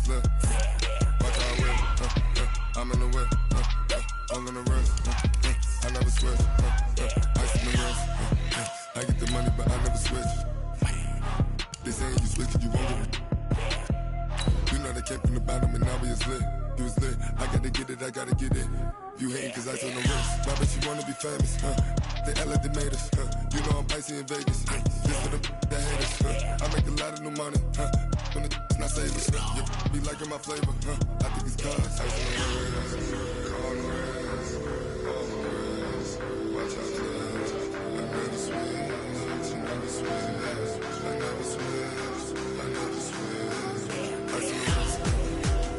flip. Watch how I whip. I'm in the whip. I'm gonna rest. I never switch. Ice in the wrist. I get the money, but I never switch. They saying you switch, you won't get it. You know they came from the bottom and now we is lit. You was lit. I gotta get it, I gotta get it. You hating cause ice on the wrist. Why bet you wanna be famous? They act like they made us. You know I'm icy in Vegas. This for the that hate us. I make a lot of new money. When it's not savers. You be liking my flavor. I think it's cause ice on the wrist. On the wrist. On the wrist. Watch out the left. I never switch. I never switch. I never switch. I never switch. Ice on the wrist.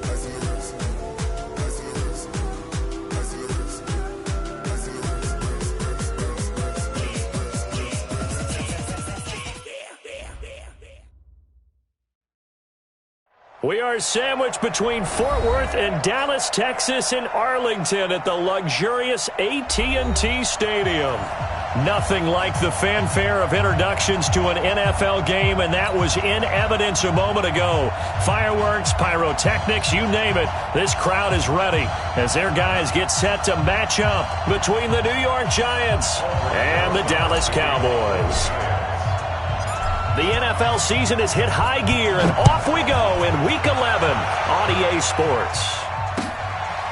Ice on the wrist. Ice on the wrist. Ice on the wrist. Ice on the wrist. We are sandwiched between Fort Worth and Dallas, Texas, and Arlington at the luxurious AT&T Stadium. Nothing like the fanfare of introductions to an NFL game, and that was in evidence a moment ago. Fireworks, pyrotechnics, you name it. This crowd is ready as their guys get set to match up between the New York Giants and the Dallas Cowboys. The NFL season has hit high gear, and off we go in Week 11 on EA Sports.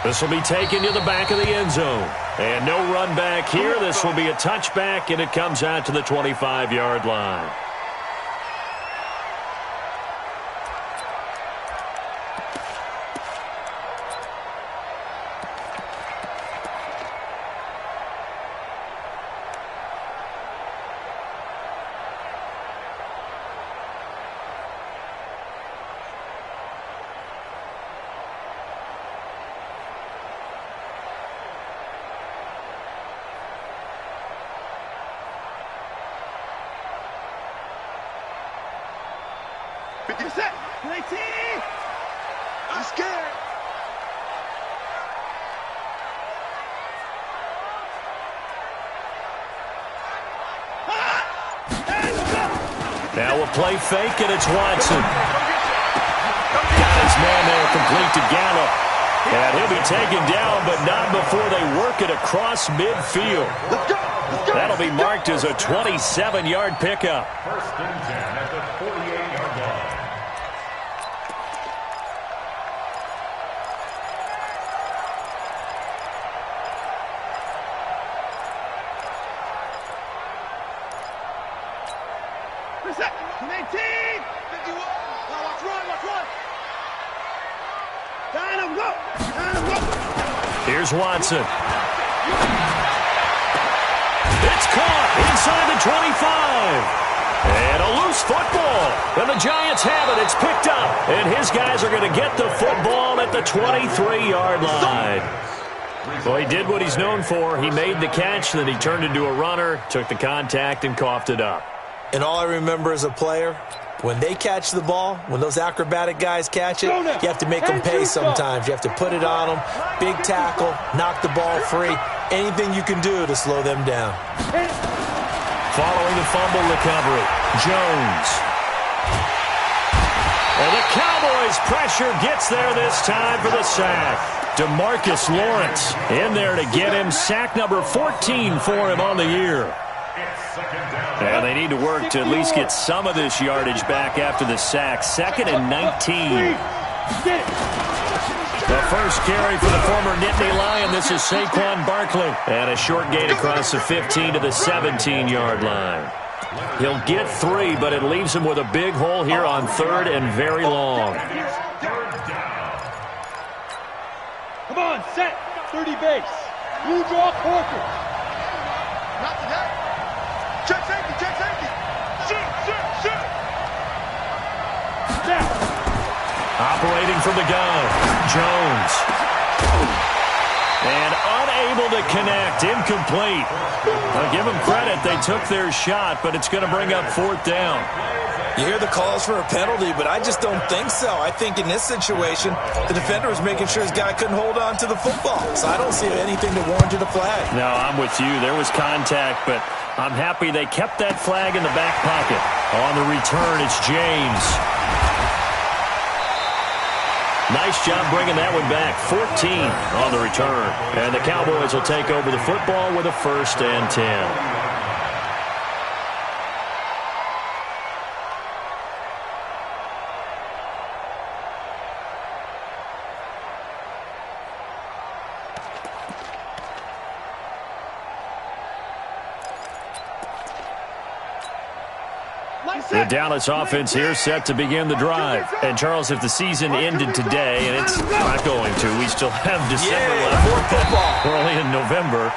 This will be taken to the back of the end zone. And no run back here. This will be a touchback, and it comes out to the 25-yard line. I'm scared. Now a play fake, and it's Watson. Got his man there, complete to Gallup. And he'll be taken down, but not before they work it across midfield. That'll be marked as a 27-yard pickup. First and 10 at the 48-yard line. Here's Watson. It's caught inside the 25. And a loose football. And the Giants have it. It's picked up. And his guys are going to get the football at the 23-yard line. Well, he did what he's known for. He made the catch, then he turned into a runner, took the contact, and coughed it up. And all I remember as a player, when they catch the ball, when those acrobatic guys catch it, you have to make them pay sometimes. You have to put it on them, big tackle, knock the ball free, anything you can do to slow them down. Following the fumble recovery, Jones. And the Cowboys' pressure gets there this time for the sack. DeMarcus Lawrence in there to get him sack number 14 for him on the year. And they need to work to at least get some of this yardage back after the sack. 2nd and 19. The first carry for the former Nittany Lion. This is Saquon Barkley. And a short gain across the 15 to the 17-yard line. He'll get 3, but it leaves him with a big hole here on 3rd and very long. Come on, set. 30 base. Blue draw Corker. Not today. Check safety, check safety. Shoot. Snap. Operating from the gun, Jones. And unable to connect, incomplete. I'll give them credit, they took their shot, but it's going to bring up 4th down. You hear the calls for a penalty, but I just don't think so. I think in this situation, the defender was making sure his guy couldn't hold on to the football. So I don't see anything to warrant a flag. No, I'm with you. There was contact, but I'm happy they kept that flag in the back pocket. On the return, it's James. Nice job bringing that one back. 14 on the return. And the Cowboys will take over the football with a 1st and 10. The Dallas offense here set to begin the drive. And, Charles, if the season ended today, and it's not going to, we still have December left. More football. We're only in November.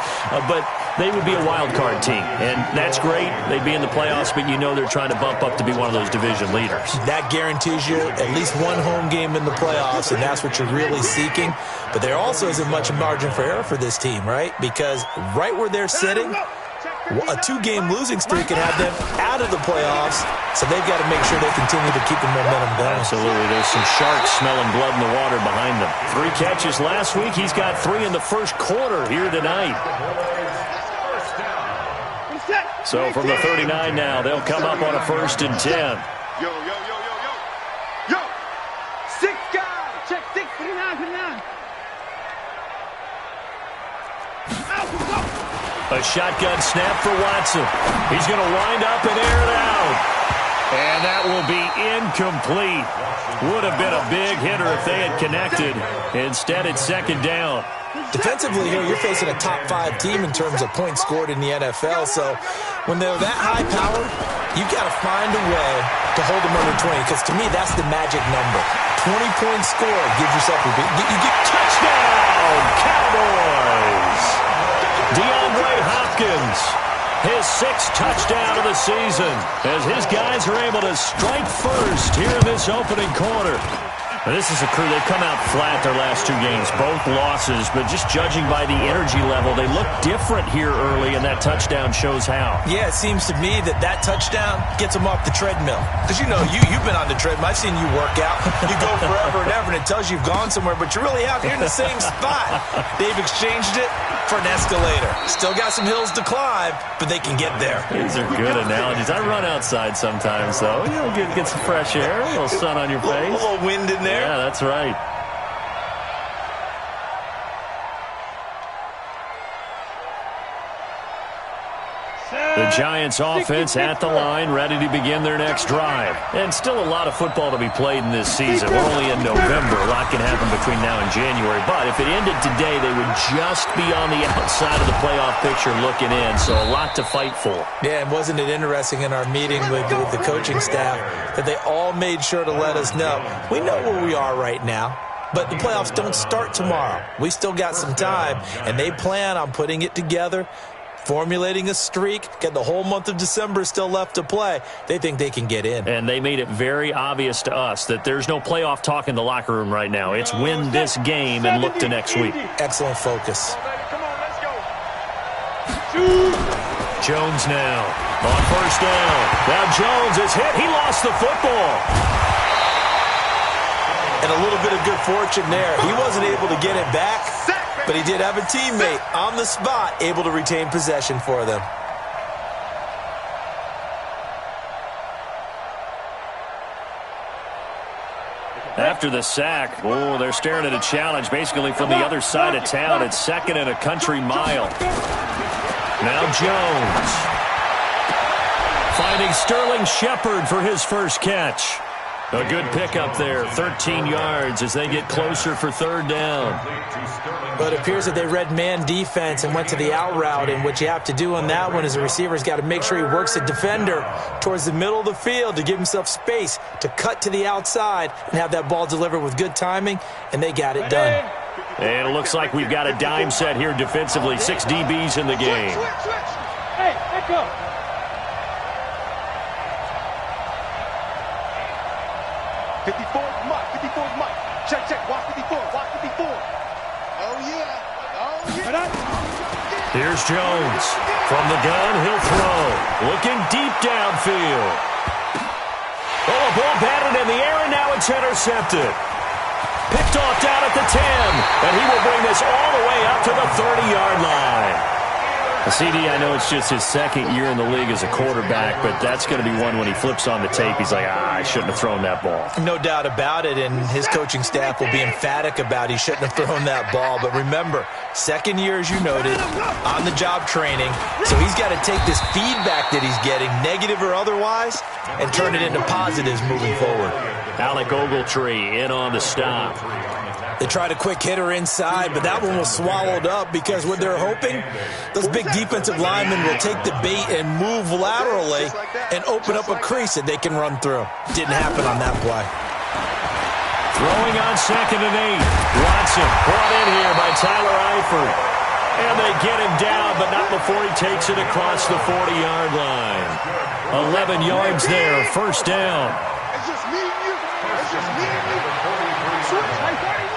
But they would be a wild card team. And that's great. They'd be in the playoffs, but you know they're trying to bump up to be one of those division leaders. That guarantees you at least one home game in the playoffs, and that's what you're really seeking. But there also isn't much margin for error for this team, right? Because right where they're sitting, a 2-game losing streak can have them out of the playoffs, so they've got to make sure they continue to keep the momentum going. Absolutely. There's some sharks smelling blood in the water behind them. 3 catches last week. He's got 3 in the first quarter here tonight. So from the 39 now, they'll come up on a 1st and 10. Yo, yo, yo, yo, yo. Yo! 6 guys! Check 6, 39, 39. A shotgun snap for Watson. He's going to wind up and air it out. And that will be incomplete. Would have been a big hitter if they had connected. Instead, it's 2nd down. Defensively here, you're facing a top 5 team in terms of points scored in the NFL. So when they're that high powered, you got to find a way to hold them under 20. Because to me, that's the magic number. 20 points scored gives yourself a big. You get touchdown, Cowboys. DeAndre Hopkins, his 6th touchdown of the season, as his guys are able to strike first here in this opening quarter. Now, this is a crew, they've come out flat their last 2 games, both losses, but just judging by the energy level, they look different here early, and that touchdown shows how. Yeah, it seems to me that touchdown gets them off the treadmill. Because, you know, you've been on the treadmill. I've seen you work out. You go forever and ever, and it tells you you've gone somewhere, but you're really out here in the same spot. They've exchanged it for an escalator. Still got some hills to climb, but they can get there. These are good analogies. I run outside sometimes, though. You know, get some fresh air, a little sun on your face. A little wind in there. Yeah, that's right. The Giants offense at the line, ready to begin their next drive. And still a lot of football to be played in this season. We're only in November. A lot can happen between now and January. But if it ended today, they would just be on the outside of the playoff picture looking in. So a lot to fight for. Yeah, and wasn't it interesting in our meeting with the coaching staff that they all made sure to let us know, we know where we are right now. But the playoffs don't start tomorrow. We still got some time, and they plan on putting it together, formulating a streak, get the whole month of December still left to play. They think they can get in. And they made it very obvious to us that there's no playoff talk in the locker room right now. It's win this game and look to next week. Excellent focus. Come on, let's go. Jones now on 1st down. Now Jones is hit. He lost the football. And a little bit of good fortune there. He wasn't able to get it back, but he did have a teammate on the spot able to retain possession for them. After the sack, they're staring at a challenge basically from the other side of town. It's 2nd and a country mile. Now Jones finding Sterling Shepard for his first catch. A good pickup there, 13 yards as they get closer for 3rd down. But it appears that they read man defense and went to the out route, and what you have to do on that one is the receiver's got to make sure he works the defender towards the middle of the field to give himself space to cut to the outside and have that ball delivered with good timing, and they got it done. And it looks like we've got a dime set here defensively. 6 DBs in the game. Hey, let go. Check. Watch 54. Oh, yeah. Here's Jones. From the gun, he'll throw. Looking deep downfield. A ball batted in the air, and now it's intercepted. Picked off down at the 10, and he will bring this all the way up to the 30-yard line. CD, I know it's just his second year in the league as a quarterback, but that's going to be one when he flips on the tape, he's like, I shouldn't have thrown that ball. No doubt about it, and his coaching staff will be emphatic about he shouldn't have thrown that ball. But remember, second year, as you noted, on-the-job training, so he's got to take this feedback that he's getting, negative or otherwise, and turn it into positives moving forward. Alec Ogletree in on the stop. They tried a quick hitter inside, but that one was swallowed up because what they're hoping, those big defensive linemen will take the bait and move laterally and open up a crease that they can run through. Didn't happen on that play. Throwing on 2nd and 8. Watson brought in here by Tyler Eifert. And they get him down, but not before he takes it across the 40-yard line. 11 yards there, first down. It's just me and you. It's just me and you. Switch, like 31.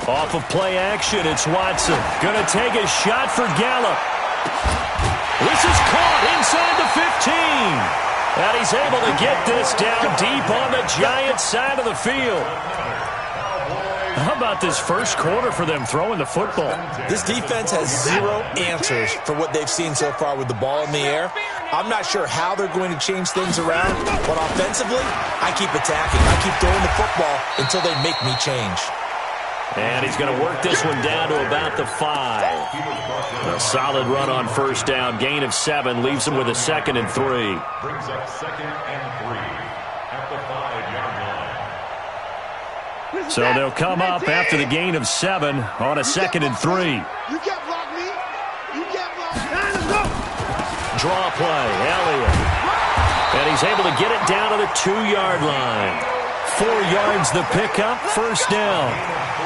Off of play action, it's Watson. Going to take a shot for Gallup. This is caught inside the 15. And he's able to get this down deep on the Giants' side of the field. How about this first quarter for them throwing the football? This defense has zero answers for what they've seen so far with the ball in the air. I'm not sure how they're going to change things around, but offensively, I keep attacking. I keep throwing the football until they make me change. And he's going to work this one down to about the 5. A solid run on first down. Gain of 7 leaves him with a 2nd and 3. Brings up 2nd and 3 at the 5-yard line. So they'll come up after the gain of 7 on a 2nd and 3. You can't block me. You can't block me. Draw play, Elliott. And he's able to get it down to the 2-yard line. 4 yards the pickup, first down.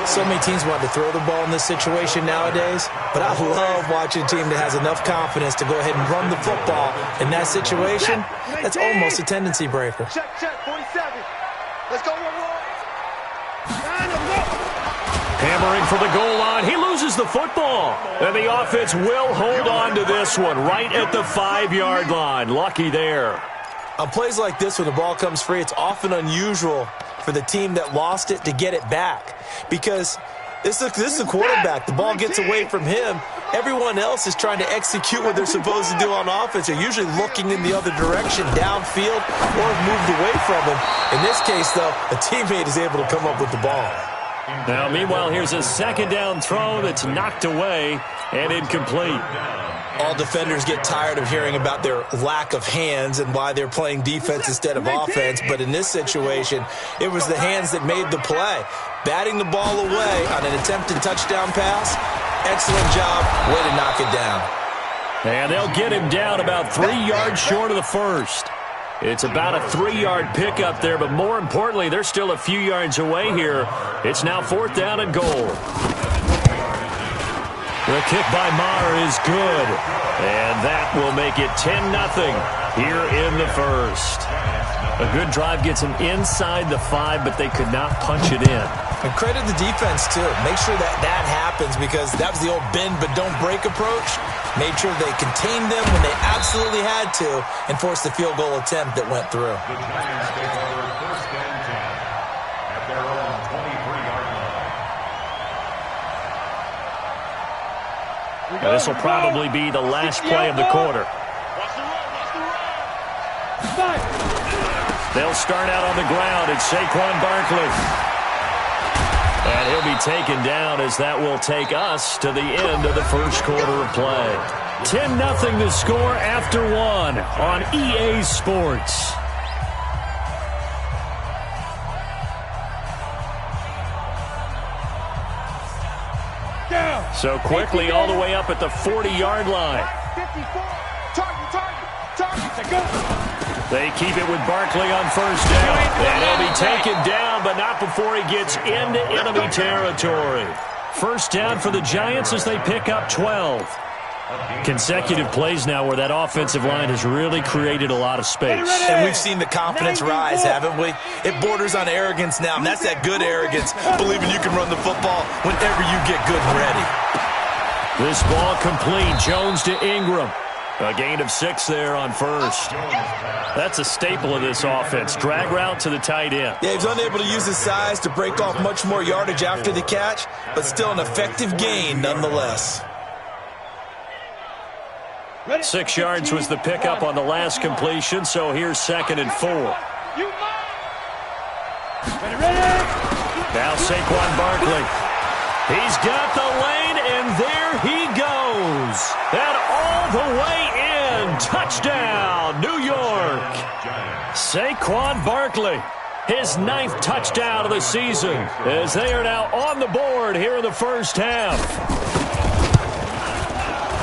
So many teams want to throw the ball in this situation nowadays, but I love watching a team that has enough confidence to go ahead and run the football. In that situation, that's almost a tendency breaker. Check, 47. Let's go, Hammering for the goal line. He loses the football. And the offense will hold on to this one right at the 5-yard line. Lucky there. On plays like this, when the ball comes free, it's often unusual for the team that lost it to get it back. Because this is the quarterback. The ball gets away from him. Everyone else is trying to execute what they're supposed to do on offense. They're usually looking in the other direction, downfield, or have moved away from him. In this case, though, a teammate is able to come up with the ball. Now, meanwhile, here's a 2nd down throw that's knocked away and incomplete. All defenders get tired of hearing about their lack of hands and why they're playing defense instead of offense. But in this situation, it was the hands that made the play. Batting the ball away on an attempted touchdown pass, excellent job, way to knock it down. And they'll get him down about 3 yards short of the first. It's about a 3-yard pickup there, but more importantly, they're still a few yards away here. It's now 4th down and goal. The kick by Maher is good, and that will make it 10-0 here in the first. A good drive gets them inside the 5, but they could not punch it in. And credit the defense, too. Make sure that happens, because that was the old bend but don't break approach. Made sure they contained them when they absolutely had to and forced the field goal attempt that went through. The Giants take over 1st and 10 at their own 23-yard line. Now, this will probably be the last play of the quarter. They'll start out on the ground. It's Saquon Barkley. And he'll be taken down as that will take us to the end of the first quarter of play. 10-0 the score after 1 on EA Sports. So quickly all the way up at the 40-yard line. 54. Target. They keep it with Barkley on first down. And he'll be taken down, but not before he gets into enemy territory. First down for the Giants as they pick up 12. Consecutive plays now where that offensive line has really created a lot of space. And we've seen the confidence rise, haven't we? It borders on arrogance now, and that's that good arrogance, believing you can run the football whenever you get good and ready. This ball complete. Jones to Ingram. A gain of 6 there on first. That's a staple of this offense. Drag route to the tight end. Yeah, he's unable to use his size to break off much more yardage after the catch, but still an effective gain nonetheless. 6 yards was the pickup on the last completion, so here's 2nd and 4. Now Saquon Barkley. He's got the lane, and there he goes. And all the way in. Touchdown, New York. Saquon Barkley, his 9th touchdown of the season, as they are now on the board here in the first half.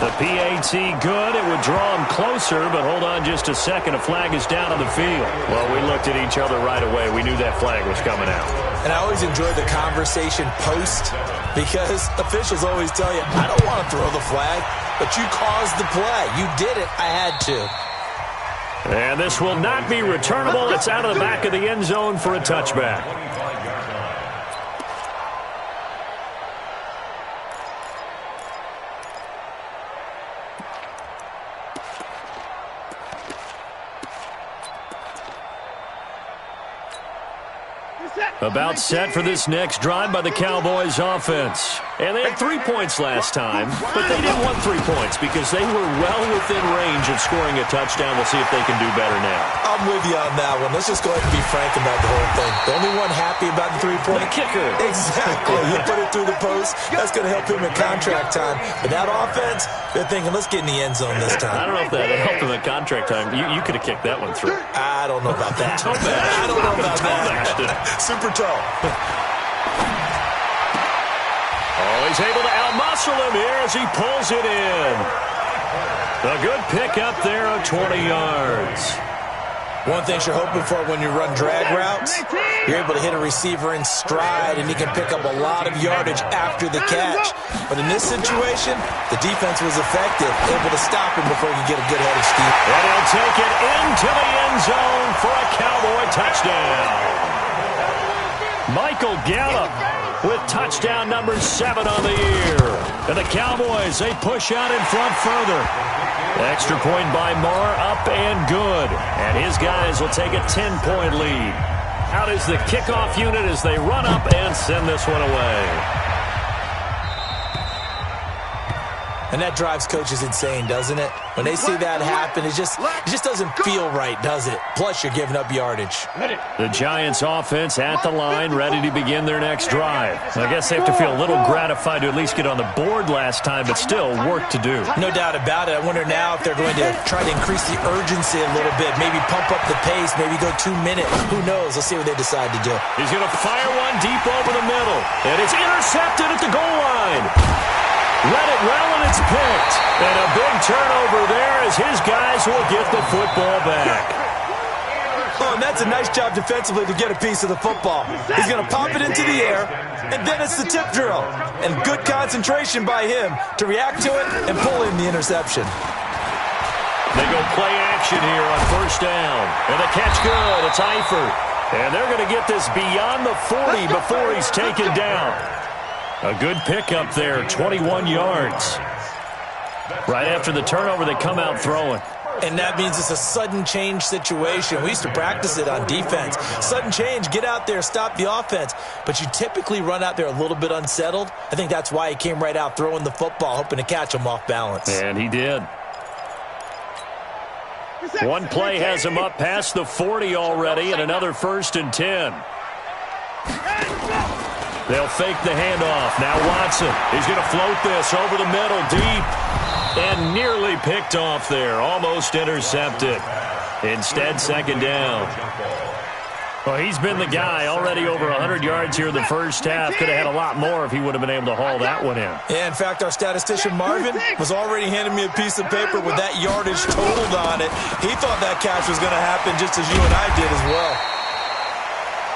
The PAT good. It would draw him closer, but hold on just a second. A flag is down on the field. Well, we looked at each other right away. We knew that flag was coming out. And I always enjoy the conversation post because officials always tell you, I don't want to throw the flag, but you caused the play. You did it. I had to. And this will not be returnable. It's out of the back of the end zone for a touchback. About set for this next drive by the Cowboys offense. And they had 3 points last time, but they didn't want 3 points because they were well within range of scoring a touchdown. We'll see if they can do better now. I'm with you on that one. Let's just go ahead and be frank about the whole thing. The only one happy about the 3-point? The kicker. Exactly. You put it through the post. That's going to help him in contract time. But that offense, they're thinking, let's get in the end zone this time. I don't know if that helped him in contract time. You could have kicked that one through. I don't know about that. I don't know about that. Super toe. Oh, he's able to outmuscle him here as he pulls it in. A good pickup there of 20 yards. One thing you're hoping for when you run drag routes, you're able to hit a receiver in stride, and he can pick up a lot of yardage after the catch. But in this situation, the defense was effective, able to stop him before he could get a good head of steam. And he'll take it into the end zone for a Cowboy touchdown. Michael Gallup with touchdown number 7 on the year. And the Cowboys, they push out in front further. Extra point by Moore, up and good. And his guys will take a 10-point lead. Out is the kickoff unit as they run up and send this one away. And that drives coaches insane, doesn't it? When they see that happen, it just doesn't feel right, does it? Plus, you're giving up yardage. The Giants offense at the line, ready to begin their next drive. I guess they have to feel a little gratified to at least get on the board last time, but still work to do. No doubt about it. I wonder now if they're going to try to increase the urgency a little bit, maybe pump up the pace, maybe go 2 minutes. Who knows? Let's see what they decide to do. He's going to fire one deep over the middle, and it's intercepted at the goal line. Read it well, and it's picked. And a big turnover there as his guys will get the football back. Oh, and that's a nice job defensively to get a piece of the football. He's going to pop it into the air, and then it's the tip drill. And good concentration by him to react to it and pull in the interception. They go play action here on first down. And the catch good. It's Eifert. And they're going to get this beyond the 40 before he's taken down. A good pickup there, 21 yards. Right after the turnover, they come out throwing. And that means it's a sudden change situation. We used to practice it on defense. Sudden change, get out there, stop the offense. But you typically run out there a little bit unsettled. I think that's why he came right out throwing the football, hoping to catch him off balance. And he did. One play has him up past the 40 already, and another 1st and 10. They'll fake the handoff. Now Watson. He's going to float this over the middle, deep. And nearly picked off there. Almost intercepted. Instead, 2nd down. Well, he's been the guy. Already over 100 yards here in the first half. Could have had a lot more if he would have been able to haul that one in. Yeah, in fact, our statistician Marvin was already handing me a piece of paper with that yardage totaled on it. He thought that catch was going to happen just as you and I did as well.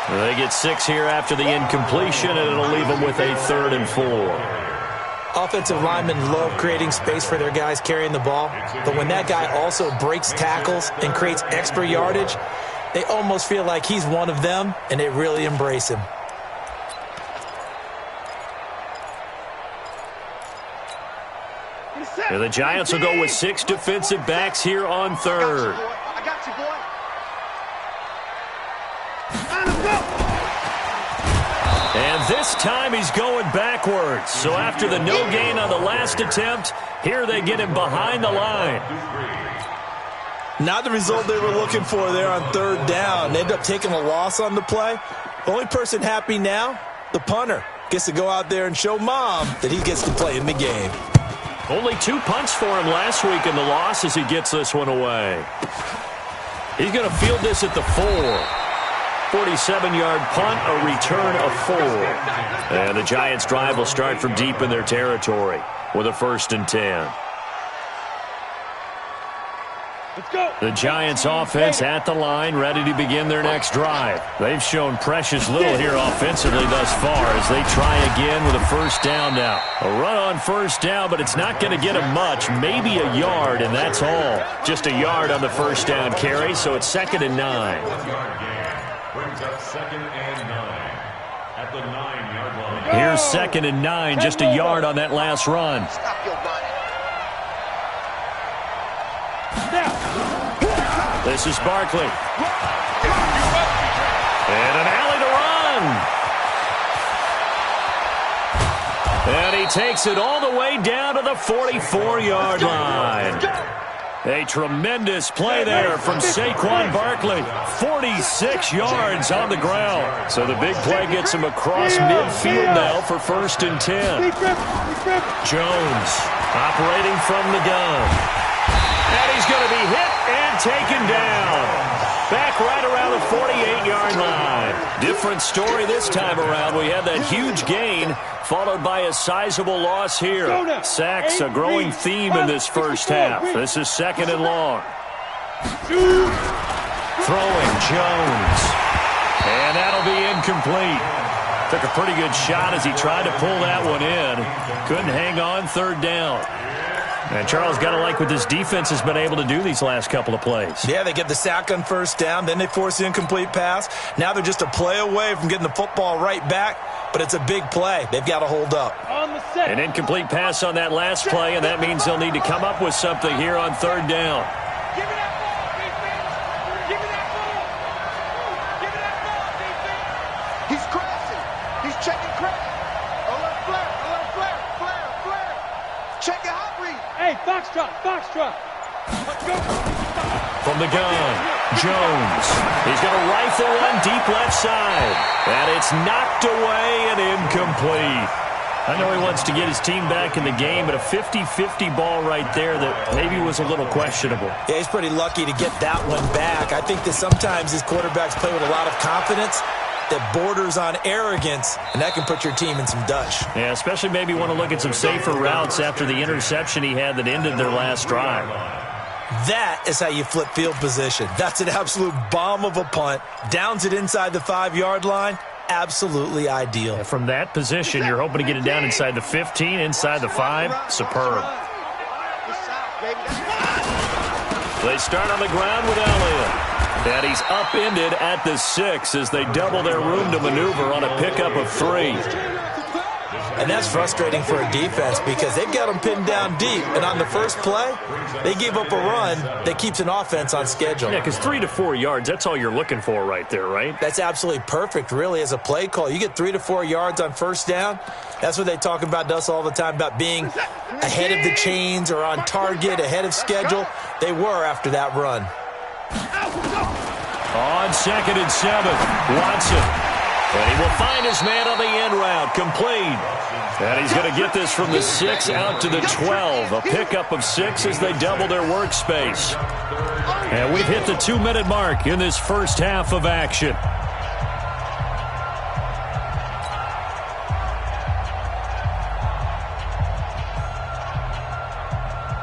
They get 6 here after the incompletion, and it'll leave them with a 3rd and 4. Offensive linemen love creating space for their guys carrying the ball, but when that guy also breaks tackles and creates extra yardage, they almost feel like he's one of them, and they really embrace him. And the Giants will go with 6 defensive backs here on third. I got you, boy. And this time he's going backwards. So after the no gain on the last attempt, here they get him behind the line. Not the result they were looking for there on third down. They end up taking a loss on the play. The only person happy now, the punter, gets to go out there and show Mom that he gets to play in the game. Only 2 punts for him last week in the loss as he gets this one away. He's going to field this at the 4. 47-yard punt, a return of 4. And the Giants' drive will start from deep in their territory with a 1st and 10. Let's go. The Giants' offense at the line, ready to begin their next drive. They've shown precious little here offensively thus far as they try again with a 1st down now. A run on 1st down, but it's not going to get them much, maybe a yard, and that's all. Just a yard on the 1st down carry, so it's 2nd and 9. Brings up 2nd and 9 at the 9-yard line. Here's 2nd and 9, just a yard on that last run. Stop your running. This is Barkley. And an alley to run. And he takes it all the way down to the 44-yard line. A tremendous play there from Saquon Barkley. 46 yards on the ground. So the big play gets him across midfield now for 1st and 10. Jones operating from the gun. And he's going to be hit and taken down. Back right around the 48-yard line. Different story this time around. We had that huge gain followed by a sizable loss here. Sacks, a growing theme in this first half. This is 2nd and long. Throwing Jones. And that'll be incomplete. Took a pretty good shot as he tried to pull that one in. Couldn't hang on 3rd down. And Charles, got to like what this defense has been able to do these last couple of plays. Yeah, they get the sack on 1st down, then they force the incomplete pass. Now they're just a play away from getting the football right back, but it's a big play. They've got to hold up. An incomplete pass on that last play, and that means they'll need to come up with something here on 3rd down. Give me that ball, defense. Give me that ball. Give me that ball, defense. He's crashing. He's checking crash. Alert flare. Alert flare. Flare. Flare. Check your hot read. Hey, Foxtrot. Foxtrot. Let's go. From the gun, Jones. He's going to rifle one deep left side. And it's knocked away and incomplete. I know he wants to get his team back in the game, but a 50-50 ball right there that maybe was a little questionable. Yeah, he's pretty lucky to get that one back. I think that sometimes his quarterbacks play with a lot of confidence that borders on arrogance, and that can put your team in some Dutch. Yeah, especially maybe want to look at some safer routes after the interception he had that ended their last drive. That is how you flip field position. That's an absolute bomb of a punt. Downs it inside the 5-yard line. Absolutely ideal. Yeah, from that position, you're hoping to get it down inside the 15, inside the 5. Superb. They start on the ground with Elliott. And he's upended at the 6 as they double their room to maneuver on a pickup of 3. And that's frustrating for a defense because they've got them pinned down deep. And on the first play, they gave up a run that keeps an offense on schedule. Yeah, because 3 to 4 yards, that's all you're looking for right there, right? That's absolutely perfect, really, as a play call. You get 3 to 4 yards on 1st down. That's what they talk about to us all the time, about being ahead of the chains or on target, ahead of schedule. They were after that run. On 2nd and 7, Watson. And he will find his man on the end route, complete. And he's going to get this from the 6 out to the 12. A pickup of 6 as they double their workspace. And we've hit the 2-minute mark in this first half of action.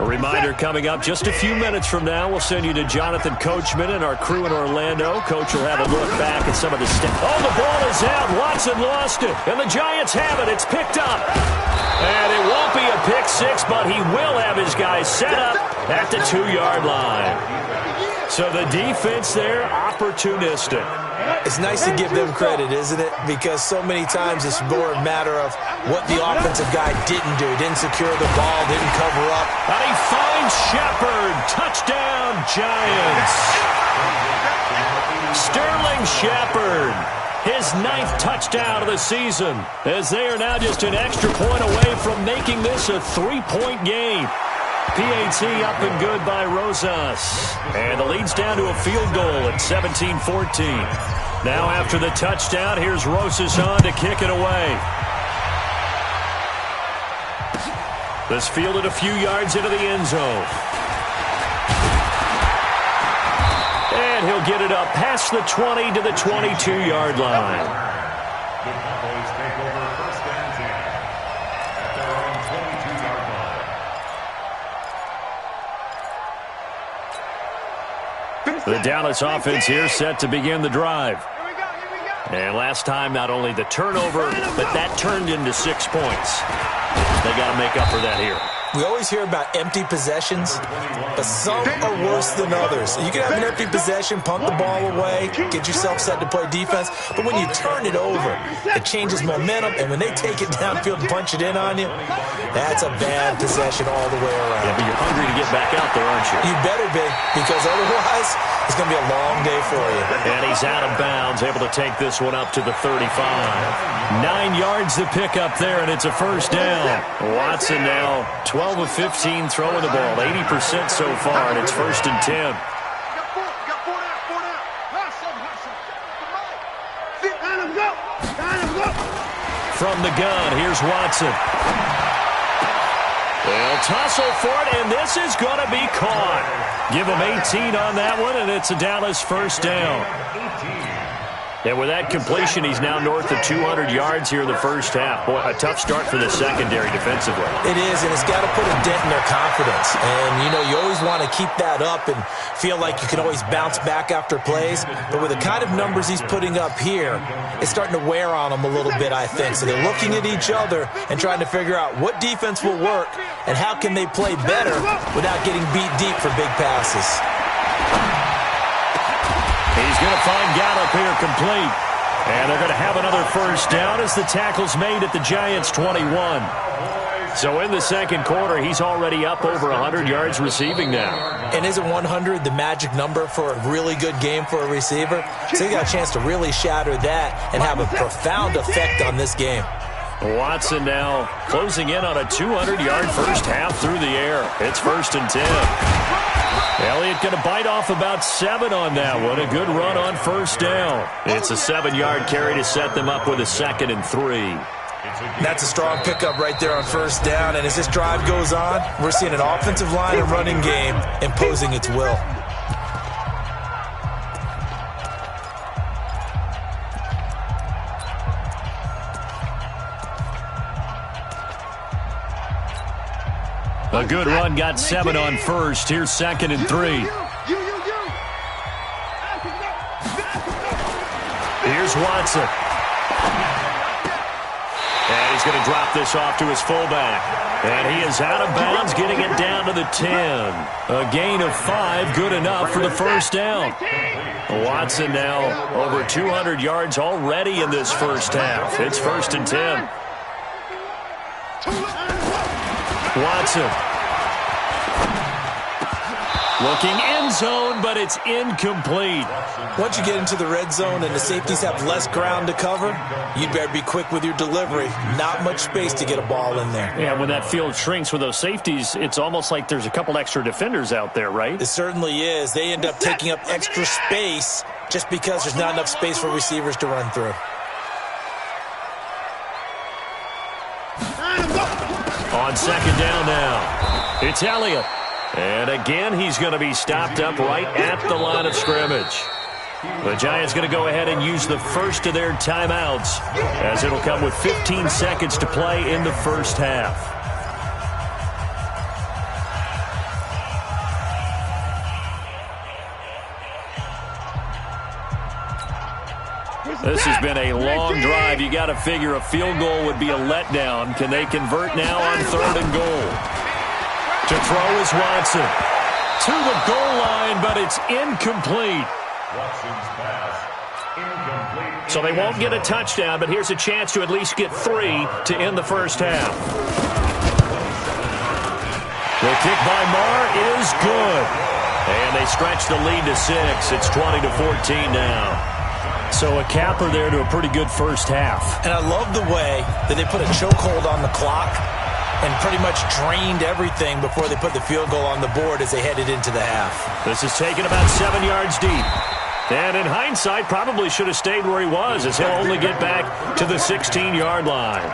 A reminder coming up just a few minutes from now. We'll send you to Jonathan Coachman and our crew in Orlando. Coach will have a look back at some of the stats. Oh, the ball is out. Watson lost it. And the Giants have it. It's picked up. And it won't be a pick 6, but he will have his guys set up at the 2-yard line. So the defense there, opportunistic. It's nice to give them credit, isn't it? Because so many times it's more a matter of what the offensive guy didn't do. Didn't secure the ball, didn't cover up. And he finds Shepard. Touchdown, Giants. Sterling Shepard, his 9th touchdown of the season, as they are now just an extra point away from making this a 3-point game. PAT up and good by Rosas. And the lead's down to a field goal at 17-14. Now after the touchdown, here's Rosas on to kick it away. This fielded a few yards into the end zone. And he'll get it up past the 20 to the 22-yard line. The Cowboys take over first and 10 at their own 22-yard line. The Dallas offense here set to begin the drive. And last time, not only the turnover, but that turned into 6 points. They got to make up for that here. We always hear about empty possessions, but some are worse than others. You can have an empty possession, punt the ball away, get yourself set to play defense, but when you turn it over, it changes momentum, and when they take it downfield and punch it in on you, that's a bad possession all the way around. Yeah, but you're hungry to get back out there, aren't you? You better be, because otherwise, it's going to be a long day for you. And he's out of bounds, able to take this one up to the 35. 9 yards to pick up there, and it's a first down. Watson now 12 of 15 throwing the ball, 80% so far, and it's first and 10. From the gun, here's Watson. They'll tussle for it, and this is going to be caught. Give him 18 on that one, and it's a Dallas first down. And with that completion, he's now north of 200 yards here in the first half. Boy, a tough start for the secondary defensively. It is, and it's got to put a dent in their confidence. And, you know, you always want to keep that up and feel like you can always bounce back after plays. But with the kind of numbers he's putting up here, it's starting to wear on them a little bit, I think. So they're looking at each other and trying to figure out what defense will work and how can they play better without getting beat deep for big passes. He's going to find Gallup here complete. And they're going to have another first down as the tackle's made at the Giants' 21. So in the second quarter, he's already up over 100 yards receiving now. And isn't 100 the magic number for a really good game for a receiver? So he got a chance to really shatter that and have a profound effect on this game. Watson now closing in on a 200-yard first half through the air. It's first and 10. Elliott going to bite off about 7 on that one. A good run on first down. It's a 7-yard carry to set them up with a 2nd and 3. That's a strong pickup right there on first down. And as this drive goes on, we're seeing an offensive line and running game imposing its will. A good run, got 7 on first. Here's 2nd and 3. Here's Watson. And he's going to drop this off to his fullback. And he is out of bounds, getting it down to the 10. A gain of 5, good enough for the first down. Watson now over 200 yards already in this first half. It's first and 10. Watson. Looking end zone, but it's incomplete. Once you get into the red zone and the safeties have less ground to cover, you'd better be quick with your delivery. Not much space to get a ball in there. Yeah, when that field shrinks with those safeties, it's almost like there's a couple extra defenders out there, right? It certainly is. They end up taking up extra space just because there's not enough space for receivers to run through. On second down now, it's Elliott. And again, he's going to be stopped up right at the line of scrimmage. The Giants going to go ahead and use the first of their timeouts, as it'll come with 15 seconds to play in the first half. This has been a long drive. You got to figure a field goal would be a letdown. Can they convert now on 3rd and goal? To throw is Watson. to the goal line, but it's incomplete. Watson's pass, incomplete. So they won't get a touchdown, but here's a chance to at least get 3 to end the first half. The kick by Marr is good. And they stretch the lead to 6. It's 20-14 now. So a capper there to a pretty good first half. And I love the way that they put a chokehold on the clock and pretty much drained everything before they put the field goal on the board as they headed into the half. This is taken about 7 yards deep. And in hindsight, probably should have stayed where he was, as he'll only get back to the 16-yard line.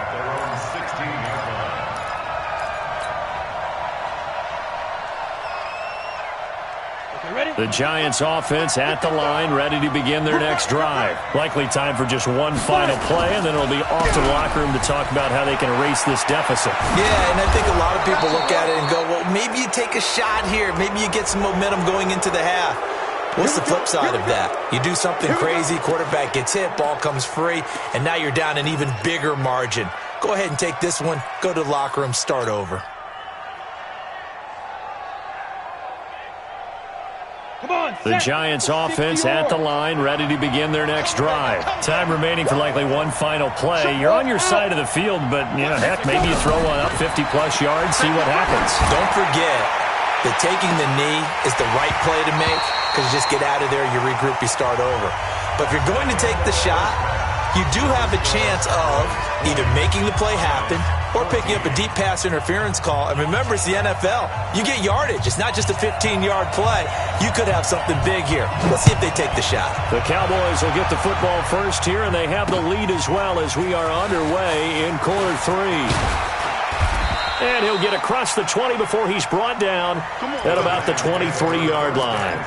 The Giants offense at the line, ready to begin their next drive. Likely time for just one final play, and then it'll be off to the locker room to talk about how they can erase this deficit. Yeah, and I think a lot of people look at it and go, well, maybe you take a shot here. Maybe you get some momentum going into the half. What's the flip side of that? You do something crazy, quarterback gets hit, ball comes free, and now you're down an even bigger margin. Go ahead and take this one, go to the locker room, start over. The Giants offense at the line, ready to begin their next drive. Time remaining for likely one final play. You're on your side of the field, but, heck, maybe you throw one up 50-plus yards, see what happens. Don't forget that taking the knee is the right play to make, because you just get out of there, you regroup, you start over. But if you're going to take the shot, you do have a chance of either making the play happen or picking up a deep pass interference call. And remember, it's the NFL. You get yardage. It's not just a 15-yard play. You could have something big here. Let's see if they take the shot. The Cowboys will get the football first here, and they have the lead as well as we are underway in quarter 3. And he'll get across the 20 before he's brought down at about the 23-yard line.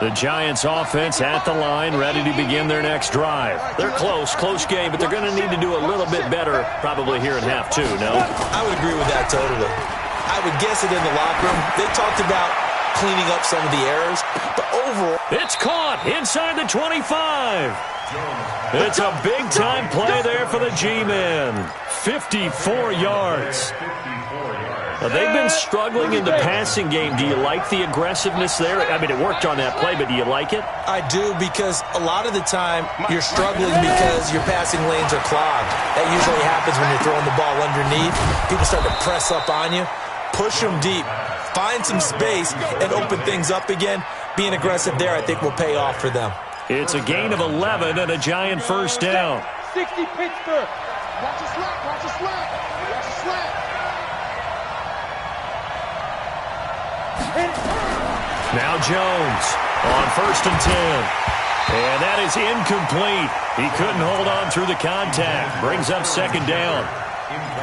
The Giants offense at the line, ready to begin their next drive. They're close game, but they're going to need to do a little bit better probably here in half 2, no? I would agree with that totally. I would guess it in the locker room. They talked about cleaning up some of the errors, but overall... It's caught inside the 25. It's a big-time play there for the G-men. 54 yards. They've been struggling in the passing game. Do you like the aggressiveness there? I mean, it worked on that play, but do you like it? I do, because a lot of the time you're struggling because your passing lanes are clogged. That usually happens when you're throwing the ball underneath. People start to press up on you. Push them deep. Find some space and open things up again. Being aggressive there, I think, will pay off for them. It's a gain of 11 and a Giant first down. 60 Pittsburgh. Watch the slack, watch the slack, watch the slack. Now Jones on 1st and 10. And that is incomplete. He couldn't hold on through the contact. Brings up 2nd down.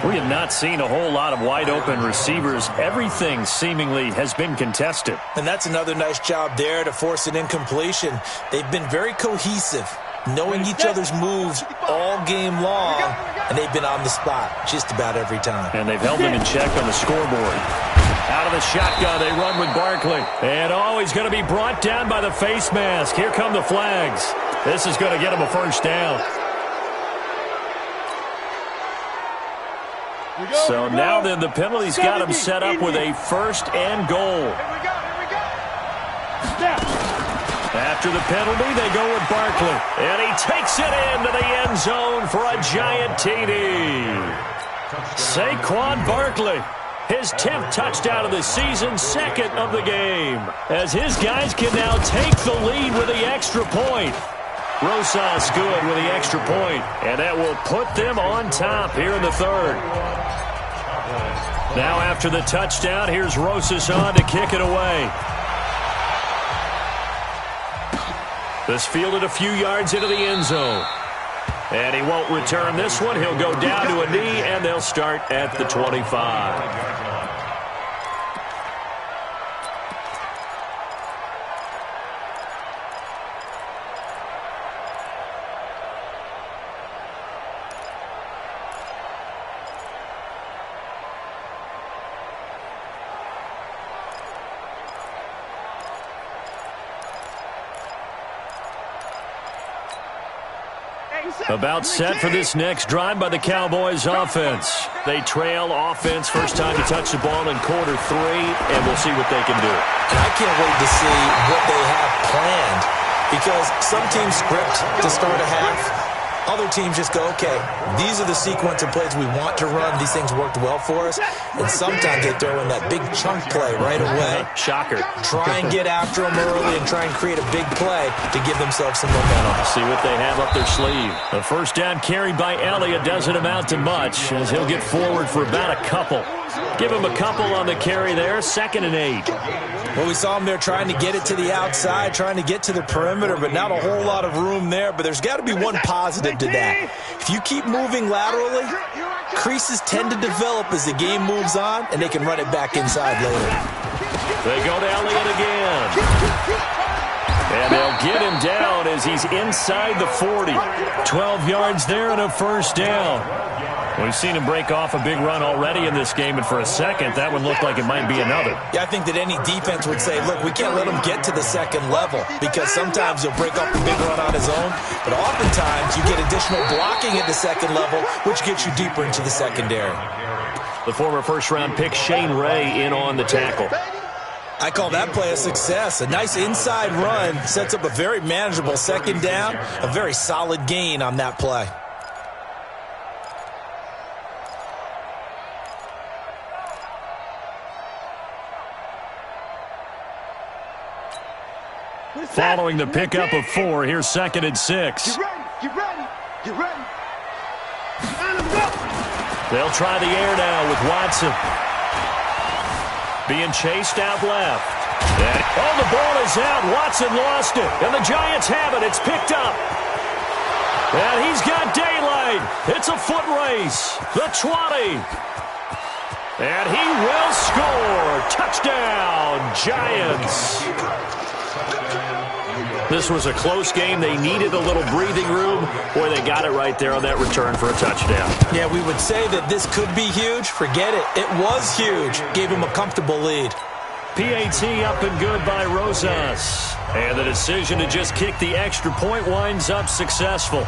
We have not seen a whole lot of wide-open receivers. Everything seemingly has been contested. And that's another nice job there to force an incompletion. They've been very cohesive, knowing each other's moves all game long, and they've been on the spot just about every time. And they've held them in check on the scoreboard. Out of the shotgun, they run with Barkley. And he's going to be brought down by the face mask. Here come the flags. This is going to get him a first down. So now then, the penalty's got him set up with a 1st and goal. After the penalty, they go with Barkley. And he takes it into the end zone for a Giant TD. Saquon Barkley. His 10th touchdown of the season, 2nd of the game. As his guys can now take the lead with the extra point. Rosas good with the extra point, and that will put them on top here in the 3rd. Now after the touchdown, here's Rosas on to kick it away. This fielded a few yards into the end zone. And he won't return this one. He'll go down to a knee, and they'll start at the 25. About set for this next drive by the Cowboys offense. They trail offense first time to touch the ball in quarter 3, and we'll see what they can do. And I can't wait to see what they have planned, because some teams script to start a half. Other teams just go, okay, these are the sequence of plays we want to run. These things worked well for us. And sometimes they throw in that big chunk play right away. Shocker. Try and get after them early and try and create a big play to give themselves some momentum. See what they have up their sleeve. The first down carried by Elliott doesn't amount to much, as he'll get forward for about a couple. Give him a couple on the carry there, 2nd and 8. Well, we saw him there trying to get it to the outside, trying to get to the perimeter, but not a whole lot of room there. But there's got to be one positive to that. If you keep moving laterally, creases tend to develop as the game moves on, and they can run it back inside later. They go to Elliott again. And they'll get him down as he's inside the 40. 12 yards there and a first down. We've seen him break off a big run already in this game, and for a second, that one looked like it might be another. Yeah, I think that any defense would say, look, we can't let him get to the second level, because sometimes he'll break off a big run on his own, but oftentimes you get additional blocking at the second level, which gets you deeper into the secondary. The former first-round pick Shane Ray in on the tackle. I call that play a success. A nice inside run sets up a very manageable second down, a very solid gain on that play. Following the pickup of 4, here's 2nd and 6. Get ready. They'll try the air now with Watson. Being chased out left. Oh, the ball is out. Watson lost it. And the Giants have it. It's picked up. And he's got daylight. It's a foot race. The 20. And he will score. Touchdown, Giants. This was a close game. They needed a little breathing room. Boy, they got it right there on that return for a touchdown. Yeah, we would say that this could be huge. Forget it. It was huge. Gave him a comfortable lead. PAT up and good by Rosas. And the decision to just kick the extra point winds up successful.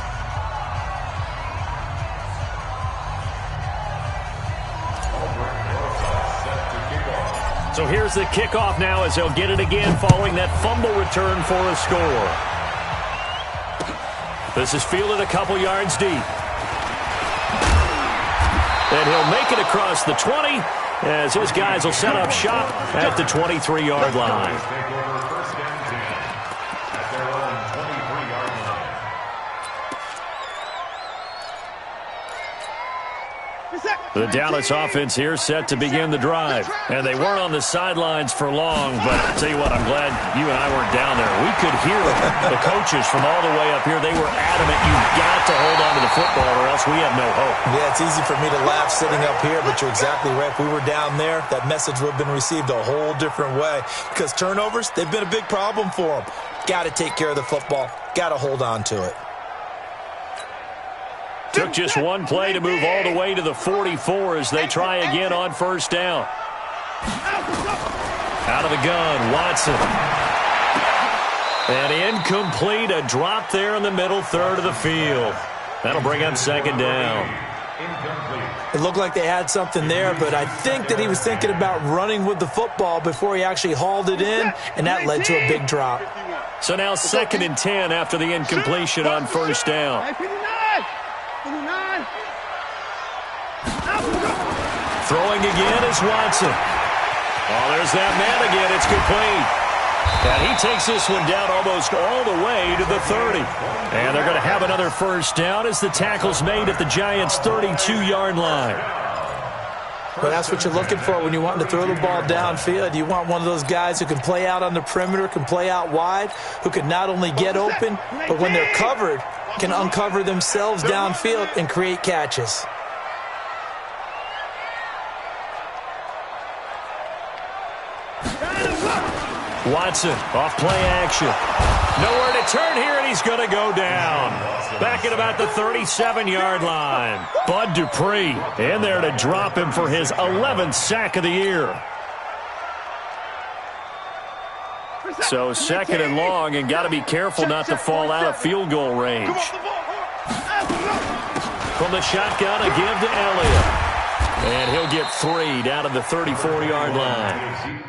So here's the kickoff now as they'll get it again following that fumble return for a score. This is fielded a couple yards deep. And he'll make it across the 20 as his guys will set up shop at the 23-yard line. The Dallas offense here set to begin the drive. And they weren't on the sidelines for long, but I'll tell you what, I'm glad you and I weren't down there. We could hear the coaches from all the way up here. They were adamant, you've got to hold on to the football or else we have no hope. Yeah, it's easy for me to laugh sitting up here, but you're exactly right. If we were down there, that message would have been received a whole different way. Because turnovers, they've been a big problem for them. Got to take care of the football. Got to hold on to it. Took just one play to move all the way to the 44 as they try again on first down. Out of the gun, Watson. And incomplete, a drop there in the middle third of the field. That'll bring up second down. It looked like they had something there, but I think that he was thinking about running with the football before he actually hauled it in, and that led to a big drop. So now 2nd and 10 after the incompletion on first down. Throwing again is Watson. Oh, there's that man again. It's complete. And he takes this one down almost all the way to the 30. And they're going to have another first down as the tackle's made at the Giants' 32-yard line. Well, that's what you're looking for when you want to throw the ball downfield. You want one of those guys who can play out on the perimeter, can play out wide, who can not only get open, but when they're covered, can uncover themselves downfield and create catches. Watson, off play action. Nowhere to turn here, and he's going to go down. Back at about the 37-yard line. Bud Dupree in there to drop him for his 11th sack of the year. So 2nd and long, and got to be careful not to fall out of field goal range. From the shotgun, a give to Elliott. And he'll get 3 down to the 34-yard line.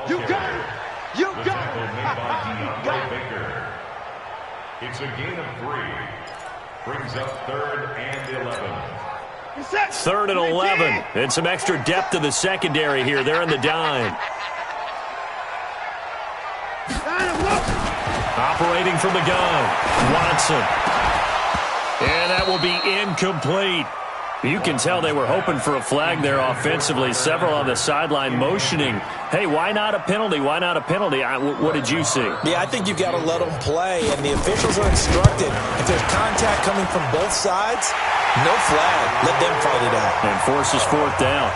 You got it! You got it! It's a gain of 3. Brings up 3rd and 11. 3rd and 11. And some extra depth to the secondary here. They're in the dime. Operating from the gun. Watson. And that will be incomplete. You can tell they were hoping for a flag there offensively. Several on the sideline motioning, hey, why not a penalty? Why not a penalty? What did you see? Yeah, I think you've got to let them play, and the officials are instructed. If there's contact coming from both sides, no flag. Let them fight it out. And forces 4th down.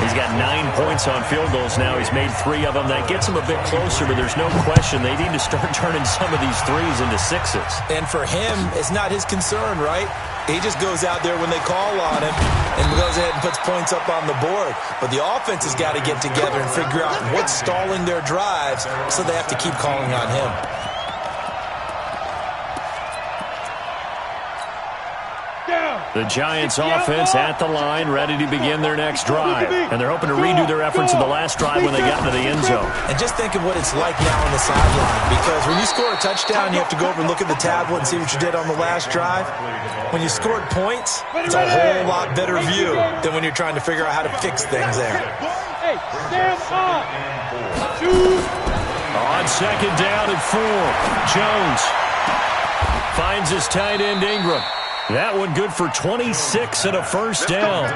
He's got 9 points on field goals now. He's made 3 of them. That gets him a bit closer, but there's no question they need to start turning some of these 3s into 6s. And for him, it's not his concern, right? He just goes out there when they call on him and goes ahead and puts points up on the board. But the offense has got to get together and figure out what's stalling their drives, so they have to keep calling on him. The Giants offense at the line, ready to begin their next drive. And they're hoping to redo their efforts of the last drive when they got into the end zone. And just think of what it's like now on the sideline. Because when you score a touchdown, you have to go over and look at the tablet and see what you did on the last drive. When you scored points, it's a whole lot better view than when you're trying to figure out how to fix things there. Hey, stand up. On 2nd down and 4, Jones finds his tight end Ingram. That one good for 26 and a first down.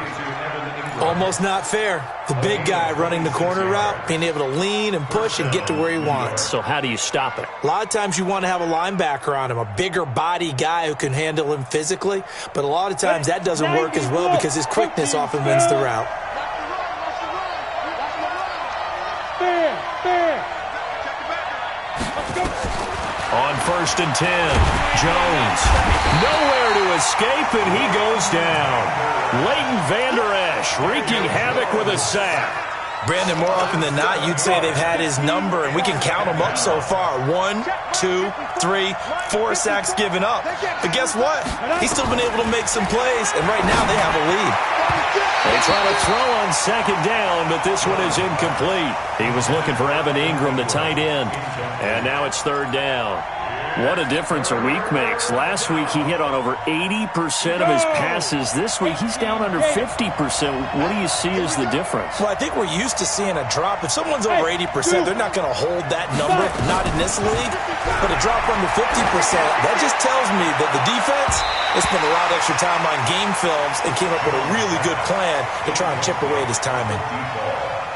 Almost not fair. The big guy running the corner route, being able to lean and push and get to where he wants. So how do you stop it? A lot of times you want to have a linebacker on him, a bigger body guy who can handle him physically. But a lot of times that doesn't work as well because his quickness often wins the route. On 1st and 10, Jones. Nowhere to escape, and he goes down. Leighton Vander Esch wreaking havoc with a sack. Brandon, more often than not, you'd say they've had his number, and we can count them up so far. 1, 2, 3, 4 sacks given up. But guess what? He's still been able to make some plays, and right now they have a lead. They try to throw on 2nd down, but this one is incomplete. He was looking for Evan Ingram, the tight end, and now it's 3rd down. What a difference a week makes. Last week he hit on over 80% of his passes. This week he's down under 50%. What do you see as the difference? Well, I think we're used to seeing a drop. If someone's over 80%, they're not going to hold that number, not in this league. But a drop under 50%, that just tells me that the defense has spent a lot of extra time on game films and came up with a really good plan to try and chip away at his timing.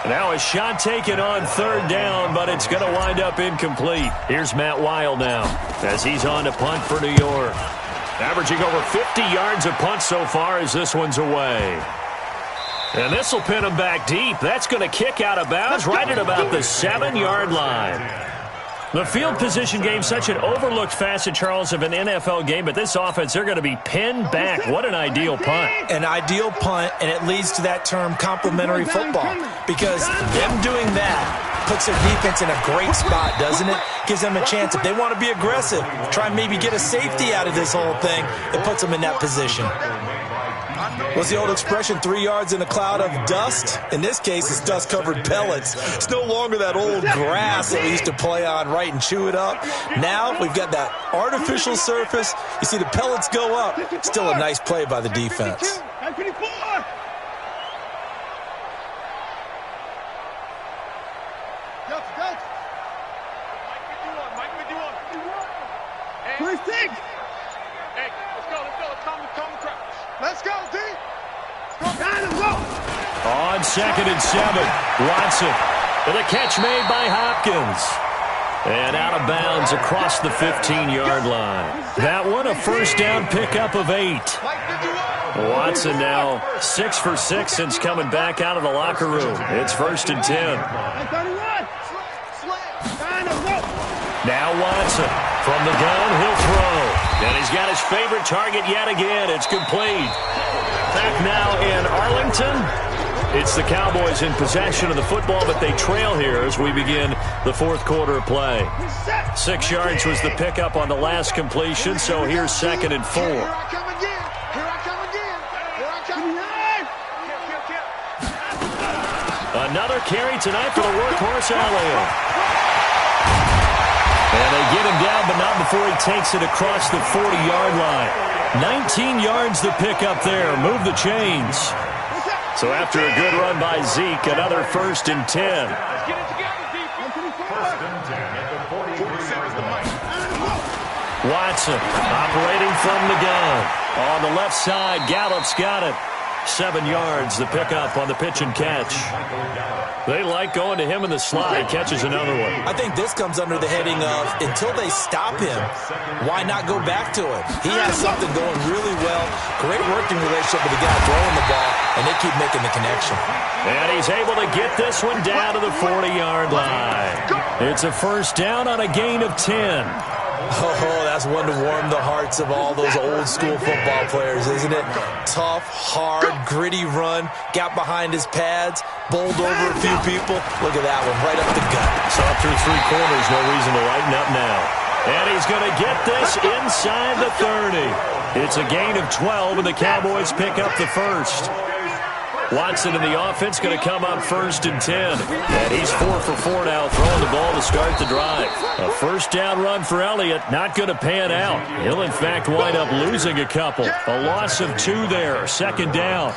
Now a shot taken on 3rd down, but it's going to wind up incomplete. Here's Matt Weil now as he's on to punt for New York. Averaging over 50 yards a punt so far as this one's away. And this will pin him back deep. That's going to kick out of bounds right at about the 7-yard line. The field position game, such an overlooked facet, Charles, of an NFL game, but this offense, they're going to be pinned back. What an ideal punt. An ideal punt, and it leads to that term complementary football, because them doing that puts their defense in a great spot, doesn't it? Gives them a chance. If they want to be aggressive, try and maybe get a safety out of this whole thing, it puts them in that position. What's the old expression, 3 yards in a cloud of dust? In this case, it's dust-covered pellets. It's no longer that old grass that we used to play on, right, and chew it up. Now we've got that artificial surface. You see the pellets go up. Still a nice play by the defense. Let's go, D. Let's go. On 2nd and 7, Watson. And the catch made by Hopkins. And out of bounds across the 15-yard line. That one, a first down pickup of 8. Watson now 6 for 6 since coming back out of the locker room. It's 1st and 10. Now Watson from the gun, he'll throw. And he's got his favorite target yet again. It's complete. Back now in Arlington. It's the Cowboys in possession of the football, but they trail here as we begin the 4th quarter of play. 6 yards was the pickup on the last completion, so here's 2nd and 4. Here I come again. Here I come again. Here I come. Another carry tonight for the workhorse Elliott. And they get him down, but not before he takes it across the 40-yard line. 19 yards the pickup there. Move the chains. So after a good run by Zeke, another 1st and 10. Let's get it together, defense. 1st and 10 at the 47 line. Watson operating from the gun. On the left side, Gallup's got it. 7 yards, the pickup on the pitch and catch. They like going to him in the slide. Catches another one. I think this comes under the heading of, until they stop him, why not go back to him? He has something going really well. Great working relationship with the guy throwing the ball, and they keep making the connection. And he's able to get this one down to the 40-yard line. It's a first down on a gain of 10. Oh, that's one to warm the hearts of all those old-school football players, isn't it? Tough, hard, gritty run, got behind his pads, bowled over a few people. Look at that one, right up the gut. Saw through 3 quarters, no reason to lighten up now. And he's going to get this inside the 30. It's a gain of 12, and the Cowboys pick up the first. Watson in the offense going to come up 1st and 10. And he's 4 for 4 now, throwing the ball to start the drive. A first down run for Elliott, not going to pan out. He'll, in fact, wind up losing a couple. A loss of 2 there, 2nd down.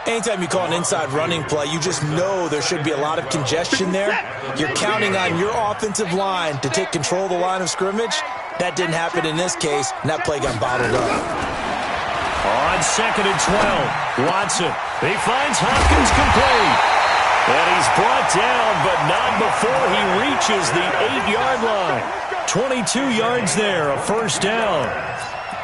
Anytime you call an inside running play, you just know there should be a lot of congestion there. You're counting on your offensive line to take control of the line of scrimmage. That didn't happen in this case, and that play got bottled up. On 2nd and 12, Watson. He finds Hopkins complete. And he's brought down, but not before he reaches the 8-yard line. 22 yards there, a first down.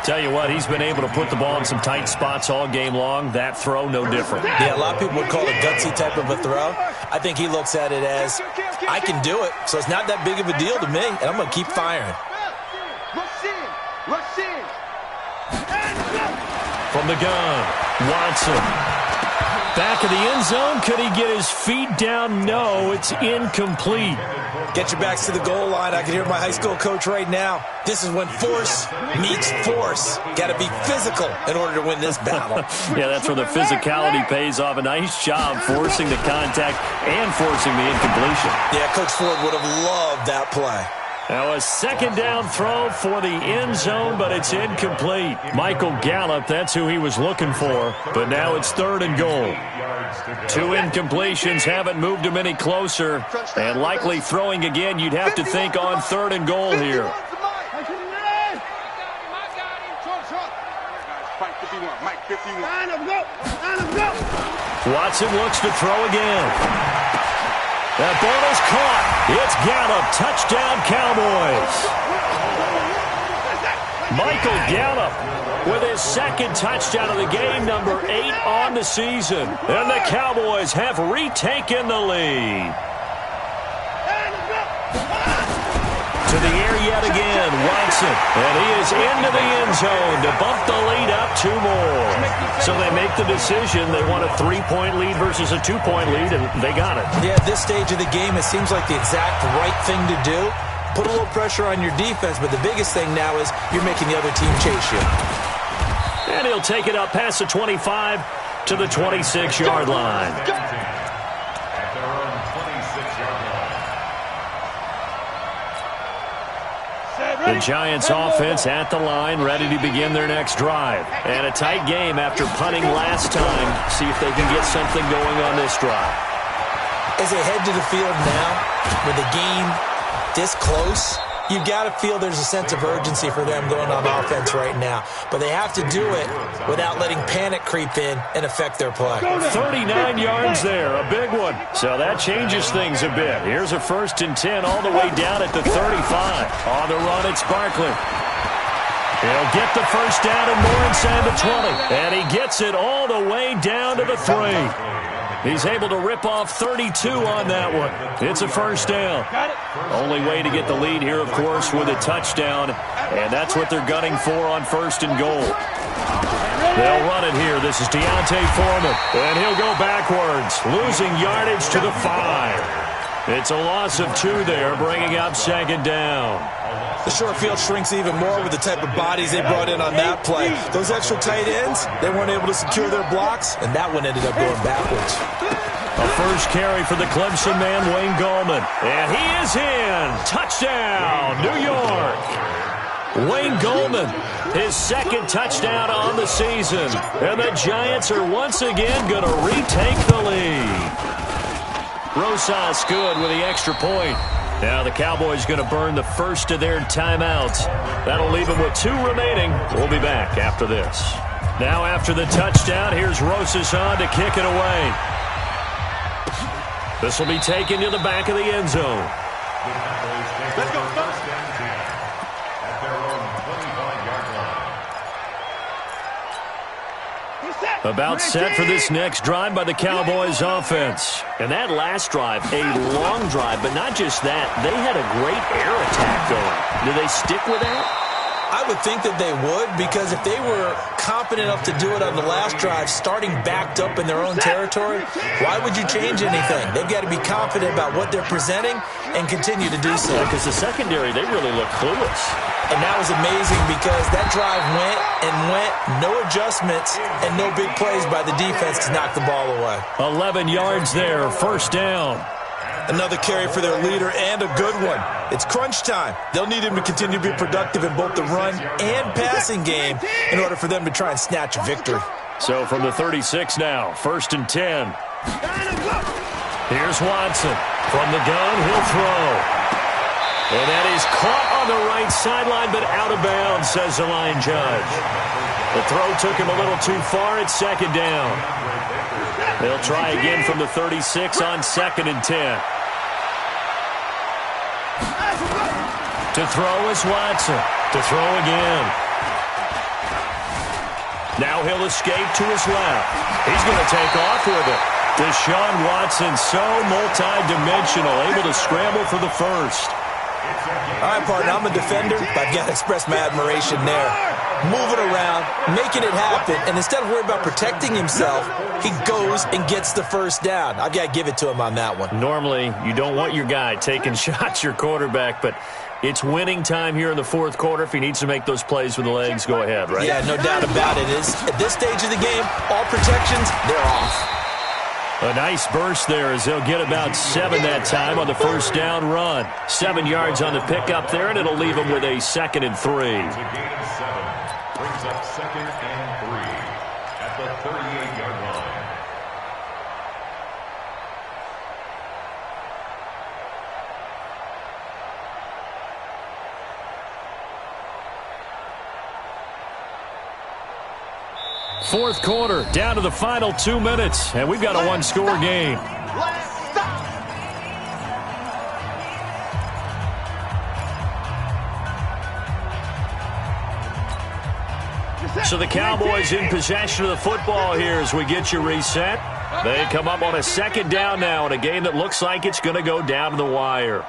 Tell you what, he's been able to put the ball in some tight spots all game long. That throw, no different. Yeah, a lot of people would call it a gutsy type of a throw. I think he looks at it as, I can do it, so it's not that big of a deal to me, and I'm going to keep firing. Rush in. Rush in. From the gun, Watson. Back of the end zone. Could he get his feet down? No, it's incomplete. Get your backs to the goal line. I can hear my high school coach right now. This is when force meets force. Got to be physical in order to win this battle. Yeah, that's where the physicality pays off. A nice job forcing the contact and forcing the incompletion. Yeah, Coach Ford would have loved that play. Now a 2nd down throw for the end zone, but it's incomplete. Michael Gallup, that's who he was looking for. But now it's 3rd and goal. 2 incompletions haven't moved him any closer. And likely throwing again, you'd have to think on 3rd and goal here. Watson looks to throw again. That ball is caught. It's Gallup. Touchdown, Cowboys. Michael Gallup with his 2nd touchdown of the game, number 8 on the season. And the Cowboys have retaken the lead. To the air yet again, Watson. And he is into the end zone to bump the lead up 2 more. So they make the decision. They want a 3-point lead versus a 2-point lead, and they got it. Yeah, at this stage of the game, it seems like the exact right thing to do. Put a little pressure on your defense, but the biggest thing now is you're making the other team chase you. And he'll take it up past the 25 to the 26-yard line. The Giants offense at the line, ready to begin their next drive. And a tight game after punting last time. See if they can get something going on this drive. As they head to the field now, with the game this close, you got to feel there's a sense of urgency for them going on offense right now. But they have to do it without letting panic creep in and affect their play. 39 yards there, a big one. So that changes things a bit. Here's a 1st and 10 all the way down at the 35. On the run, it's Barkley. He'll get the first down and more inside the 20. And he gets it all the way down to the 3. He's able to rip off 32 on that one. It's a first down. Only way to get the lead here, of course, with a touchdown. And that's what they're gunning for on 1st and goal. They'll run it here. This is Deontay Foreman. And he'll go backwards, losing yardage to the 5. It's a loss of 2 there, bringing up 2nd down. The short field shrinks even more with the type of bodies they brought in on that play. Those extra tight ends, they weren't able to secure their blocks, and that one ended up going backwards. A first carry for the Clemson man, Wayne Gallman. And he is in. Touchdown, New York. Wayne Gallman, his 2nd touchdown on the season. And the Giants are once again going to retake the lead. Rosas good with the extra point. Now the Cowboys going to burn the first of their timeouts. That'll leave them with 2 remaining. We'll be back after this. Now after the touchdown, here's Rosas on to kick it away. This will be taken to the back of the end zone. Let's go. At their own 25-yard line. About set for this next drive by the Cowboys offense. And that last drive, a long drive, but not just that. They had a great air attack going. Do they stick with that? I would think that they would, because if they were confident enough to do it on the last drive, starting backed up in their own territory, why would you change anything? They've got to be confident about what they're presenting and continue to do so. Because the secondary, they really look clueless. And that was amazing because that drive went and went, no adjustments and no big plays by the defense to knock the ball away. 11 yards there, first down. Another carry for their leader and a good one. It's crunch time. They'll need him to continue to be productive in both the run and passing game in order for them to try and snatch a victory. So from the 36 now, 1st and 10. Here's Watson. From the gun, he'll throw. And that is caught on the right sideline, but out of bounds, says the line judge. The throw took him a little too far. It's 2nd down. They'll try again from the 36 on 2nd and 10. To throw is Watson. To throw again. Now he'll escape to his left. He's going to take off with it. Deshaun Watson, so multi-dimensional, able to scramble for the first. All right, partner, I'm a defender, but I've got to express my admiration there. Moving around, making it happen, and instead of worrying about protecting himself, he goes and gets the first down. I've got to give it to him on that one. Normally, you don't want your guy taking shots, your quarterback, but it's winning time here in the 4th quarter. If he needs to make those plays with the legs, go ahead, right? Yeah, no doubt about it. At this stage of the game, all protections, they're off. A nice burst there as they'll get about 7 that time on the first down run. 7 yards on the pickup there, and it'll leave them with a 2nd and 3. Gain of 7 brings up 2nd and 3 at the 38-yard line. Fourth quarter, down to the final 2 minutes, and we've got a one-score game. So the Cowboys in possession of the football here as we get you reset. They come up on a 2nd down now in a game that looks like it's going to go down to the wire.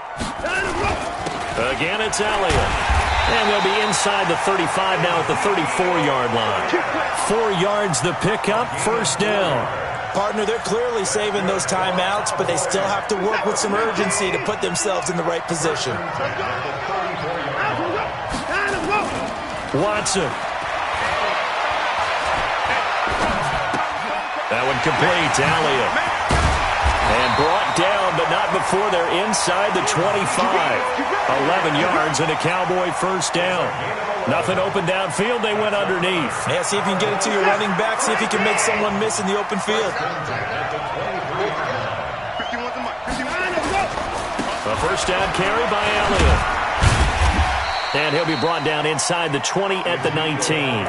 Again, it's Elliott. And they'll be inside the 35 now at the 34-yard line. 4 yards the pickup, first down. Partner, they're clearly saving those timeouts, but they still have to work with some urgency to put themselves in the right position. Watson. That one complete to Elliott. And brought down, but not before they're inside the 25. 11 yards and a Cowboy first down. Nothing open downfield. They went underneath. Yeah, see if you can get it to your running back. See if you can make someone miss in the open field. A first down carry by Elliott. And he'll be brought down inside the 20 at the 19.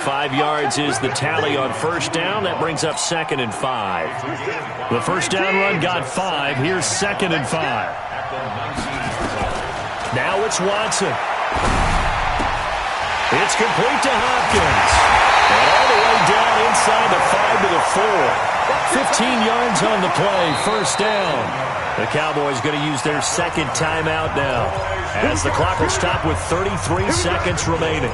5 yards is the tally on first down. That brings up 2nd and 5. The first down run got 5. Here's 2nd and 5. Now it's Watson. It's complete to Hopkins. And all the way down inside the 5 to the 4. 15 yards on the play. First down. The Cowboys going to use their second timeout now, as the clock will stop with 33 seconds remaining.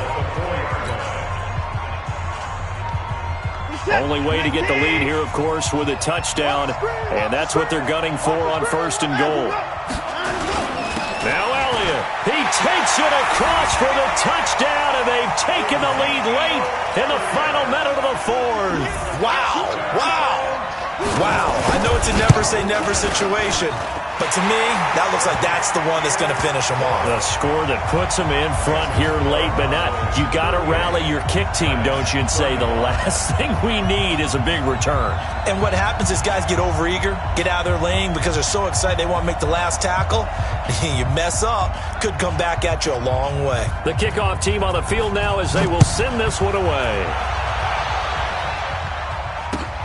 Only way to get the lead here, of course, with a touchdown, and that's what they're gunning for on 1st and goal. Now Elliott, he takes it across for the touchdown, and they've taken the lead late in the final minute of the 4th. Wow, wow, wow. I know it's a never-say-never situation, but to me, that looks like that's the one that's going to finish them off. The score that puts them in front here late, but not. You got to rally your kick team, don't you, and say the last thing we need is a big return. And what happens is guys get overeager, get out of their lane because they're so excited they want to make the last tackle. You mess up, could come back at you a long way. The kickoff team on the field now as they will send this one away.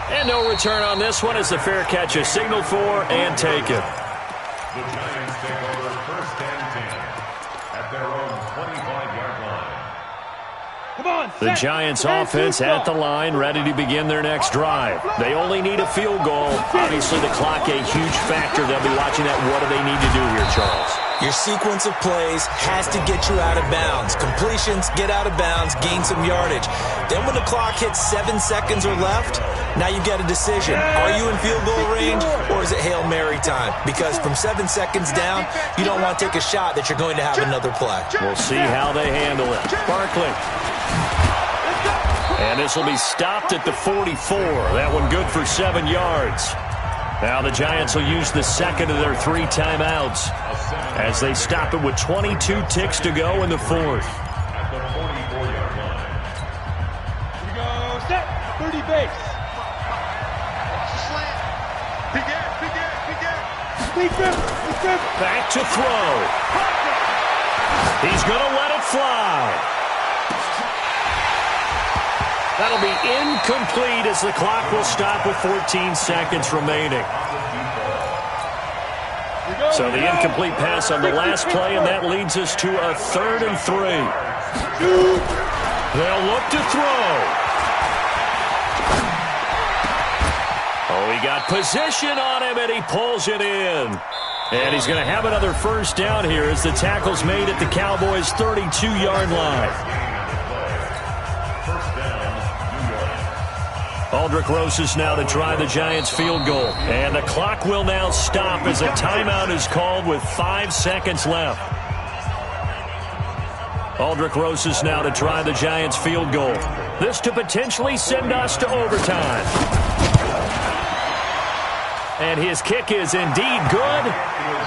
And no return on this one as the fair catch is signaled for and taken. The Giants take over 1st and 10 at their own 25-yard line. Come on, The Giants offense at the line, ready to begin their next drive. They only need a field goal. Obviously, the clock a huge factor. They'll be watching that. What do they need to do here, Charles? Your sequence of plays has to get you out of bounds. Completions, get out of bounds, gain some yardage. Then when the clock hits 7 seconds or left, now you get a decision. Are you in field goal range, or is it Hail Mary time? Because from 7 seconds down, you don't want to take a shot that you're going to have another play. We'll see how they handle it. Barkley. And this will be stopped at the 44. That one good for 7 yards. Now the Giants will use the second of their 3 timeouts as they stop it with 22 ticks to go in the 4th. At the 44-yard line. Here we go, set, 30 base. Slant. Big ass, big ass, big ass. Defense. Back to throw. He's going to let it fly. That'll be incomplete as the clock will stop with 14 seconds remaining. So the incomplete pass on the last play, and that leads us to a 3rd and 3. They'll look to throw. Oh, he got position on him, and he pulls it in. And he's going to have another first down here as the tackle's made at the Cowboys' 32-yard line. Aldrich Rosas now to try the Giants field goal. And the clock will now stop as a timeout is called with 5 seconds left. Aldrich Rosas now to try the Giants field goal. This to potentially send us to overtime. And his kick is indeed good.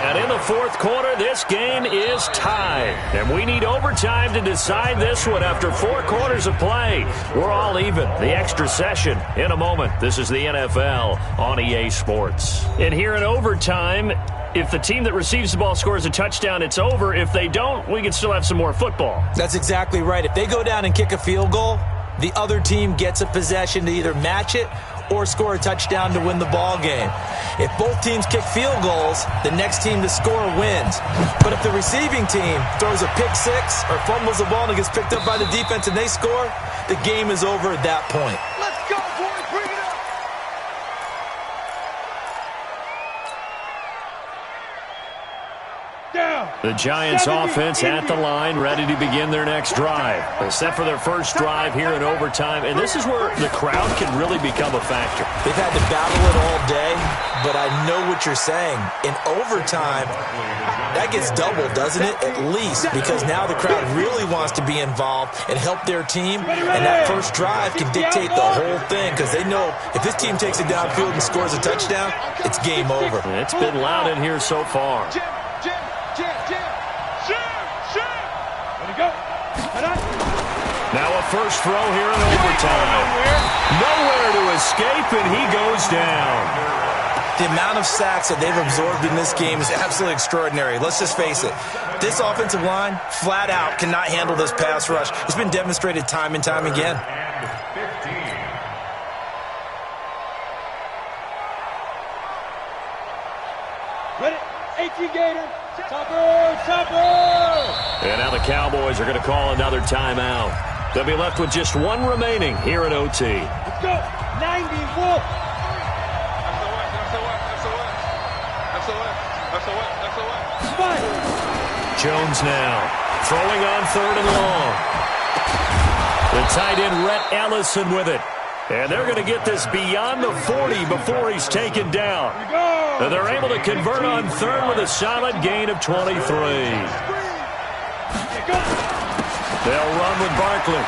And in the 4th quarter, this game is tied. And we need overtime to decide this one after 4 quarters of play. We're all even. The extra session in a moment. This is the NFL on EA Sports. And here in overtime, if the team that receives the ball scores a touchdown, it's over. If they don't, we can still have some more football. That's exactly right. If they go down and kick a field goal, the other team gets a possession to either match it or score a touchdown to win the ball game. If both teams kick field goals, the next team to score wins. But if the receiving team throws a pick six or fumbles the ball and it gets picked up by the defense and they score, the game is over at that point. Let's go, boys. Bring it up. Down. The Giants offense at the line, ready to begin their next drive. They set for their first drive here in overtime, and this is where the crowd can really become a factor. They've had to battle it all day, but I know what you're saying. In overtime, that gets doubled, doesn't it? At least, because now the crowd really wants to be involved and help their team, and that first drive can dictate the whole thing because they know if this team takes it downfield and scores a touchdown, it's game over. It's been loud in here so far. Let it go. Now a first throw here in overtime. Nowhere to escape, and he goes down. The amount of sacks that they've absorbed in this game is absolutely extraordinary. Let's just face it. This offensive line, flat out, cannot handle this pass rush. It's been demonstrated time and time again. Ready? 18 Gator. Chopper. And now the Cowboys are going to call another timeout. They'll be left with just one remaining here at OT. Let's go. 91. Jones now throwing on 3rd and long. The tight end Rhett Ellison with it. And they're going to get this beyond the 40 before he's taken down. And they're able to convert on 3rd with a solid gain of 23. They'll run with Barkley.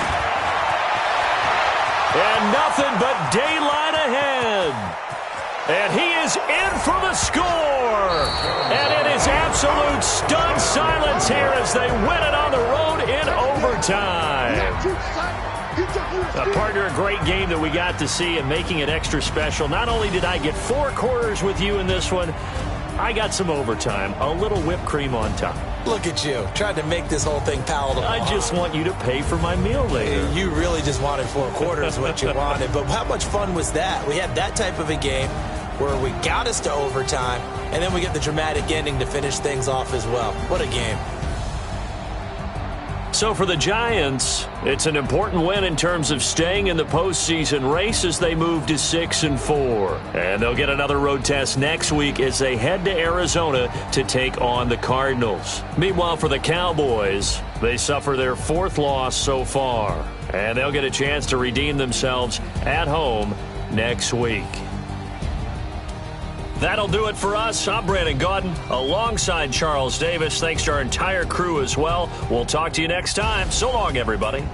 And nothing but daylight ahead. And he is in for the score. And it is absolute stunned silence here as they win it on the road in overtime. Partner, a great game that we got to see and making it extra special. Not only did I get 4 quarters with you in this one, I got some overtime, a little whipped cream on top. Look at you, trying to make this whole thing palatable. I just want you to pay for my meal later. You really just wanted 4 quarters, what you wanted. But how much fun was that? We had that type of a game where we got us to overtime, and then we get the dramatic ending to finish things off as well. What a game. So for the Giants, it's an important win in terms of staying in the postseason race as they move to 6-4. And they'll get another road test next week as they head to Arizona to take on the Cardinals. Meanwhile, for the Cowboys, they suffer their 4th loss so far. And they'll get a chance to redeem themselves at home next week. That'll do it for us. I'm Brandon Gaudin alongside Charles Davis. Thanks to our entire crew as well. We'll talk to you next time. So long, everybody.